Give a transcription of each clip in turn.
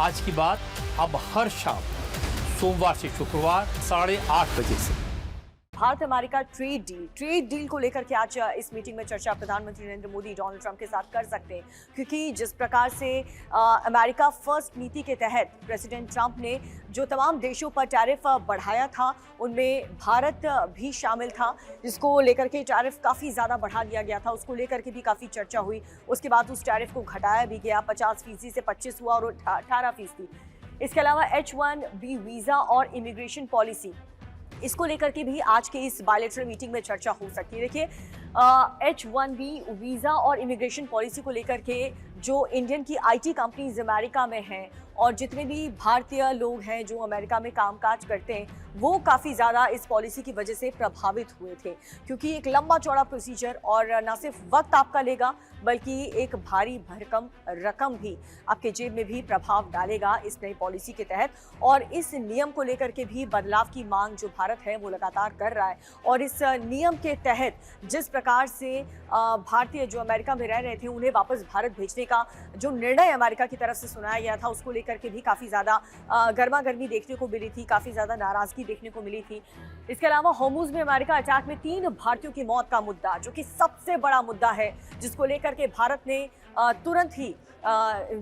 आज की बात अब हर शाम सोमवार से शुक्रवार 8:30 बजे से। भारत अमेरिका ट्रेड डील को लेकर के आज इस मीटिंग में चर्चा प्रधानमंत्री नरेंद्र मोदी डोनाल्ड ट्रंप के साथ कर सकते हैं, क्योंकि जिस प्रकार से अमेरिका फर्स्ट नीति के तहत प्रेसिडेंट ट्रंप ने जो तमाम देशों पर टैरिफ बढ़ाया था उनमें भारत भी शामिल था, जिसको लेकर के टैरिफ काफ़ी ज़्यादा बढ़ा दिया गया था, उसको लेकर के भी काफ़ी चर्चा हुई। उसके बाद उस टैरिफ को घटाया भी गया, 50% से 25 हुआ और 18%। इसके अलावा H-1B वीज़ा और इमिग्रेशन पॉलिसी, इसको लेकर के भी आज के इस बायलैटरल मीटिंग में चर्चा हो सकती है। देखिए, H-1B वीज़ा और इमिग्रेशन पॉलिसी को लेकर के जो इंडियन की IT कंपनीज अमेरिका में हैं और जितने भी भारतीय लोग हैं जो अमेरिका में कामकाज करते हैं, वो काफ़ी ज़्यादा इस पॉलिसी की वजह से प्रभावित हुए थे, क्योंकि एक लंबा चौड़ा प्रोसीजर और न सिर्फ वक्त आपका लेगा बल्कि एक भारी भरकम रकम भी आपके जेब में भी प्रभाव डालेगा इस नई पॉलिसी के तहत। और इस नियम को लेकर के भी बदलाव की मांग जो भारत है वो लगातार कर रहा है। और इस नियम के तहत जिस प्रकार से भारतीय जो अमेरिका में रह रहे थे उन्हें वापस भारत भेजने का जो निर्णय अमेरिका की तरफ से सुनाया गया था, उसको लेकर के भी काफ़ी ज़्यादा गर्मा गर्मी देखने को मिली थी, काफ़ी ज़्यादा नाराज़गी देखने को मिली थी। इसके अलावा होर्मुज़ में अमेरिका अटैक में 3 भारतीयों की मौत का मुद्दा, जो कि सबसे बड़ा मुद्दा है, जिसको लेकर के भारत ने तुरंत ही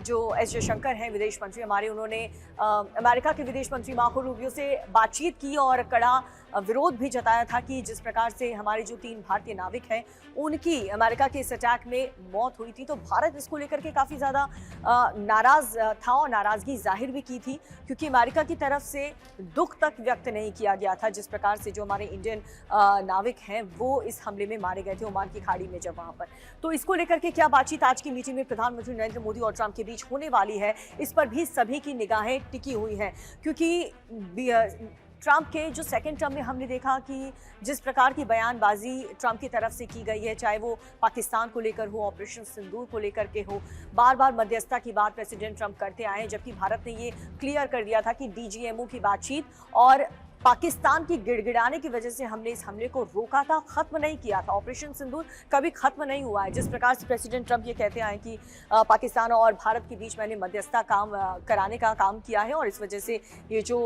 जो एस जयशंकर हैं विदेश मंत्री हमारे, उन्होंने अमेरिका के विदेश मंत्री मार्को रूबियो से बातचीत की और कड़ा विरोध भी जताया था कि जिस प्रकार से हमारे जो 3 भारतीय नाविक हैं उनकी अमेरिका के इस अटैक में मौत हुई थी। तो भारत इसको लेकर के काफ़ी ज़्यादा नाराज़ था और नाराज़गी जाहिर भी की थी, क्योंकि अमेरिका की तरफ से दुख तक व्यक्त नहीं किया गया था जिस प्रकार से जो हमारे इंडियन नाविक हैं वो इस हमले में मारे गए थे ओमान की खाड़ी में जब वहाँ पर। तो इसको लेकर के क्या बातचीत आज की मीटिंग में प्रधानमंत्री नरेंद्र मोदी और ट्रंप के बीच होने वाली है, इस पर भी सभी की निगाहें टिकी हुई हैं, क्योंकि ट्रंप के जो सेकंड टर्म में हमने देखा कि जिस प्रकार की बयानबाजी ट्रंप की तरफ से की गई है, चाहे वो पाकिस्तान को लेकर हो, ऑपरेशन सिंदूर को लेकर के हो, बार बार मध्यस्थता की बात प्रेसिडेंट ट्रंप करते आए हैं, जबकि भारत ने ये क्लियर कर दिया था कि DGMO की बातचीत और पाकिस्तान की गिड़गिड़ाने की वजह से हमने इस हमले को रोका था, खत्म नहीं किया था। ऑपरेशन सिंदूर कभी खत्म नहीं हुआ है। जिस प्रकार से प्रेसिडेंट ट्रंप ये कहते आए कि पाकिस्तान और भारत के बीच मैंने मध्यस्थता कराने का काम किया है और इस वजह से ये जो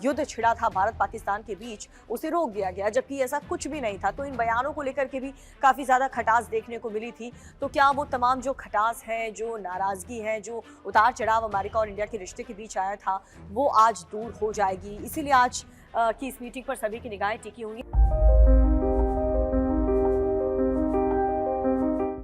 युद्ध छिड़ा था भारत पाकिस्तान के बीच उसे रोक दिया गया, जबकि ऐसा कुछ भी नहीं था। तो इन बयानों को लेकर के भी काफ़ी ज़्यादा खटास देखने को मिली थी। तो क्या वो तमाम जो खटास है, जो नाराज़गी है, जो उतार चढ़ाव अमेरिका और इंडिया के रिश्ते के बीच आया था, वो आज दूर हो जाएगी। इसीलिए आज की इस मीटिंग पर सभी की निगाहें टिकी हुई।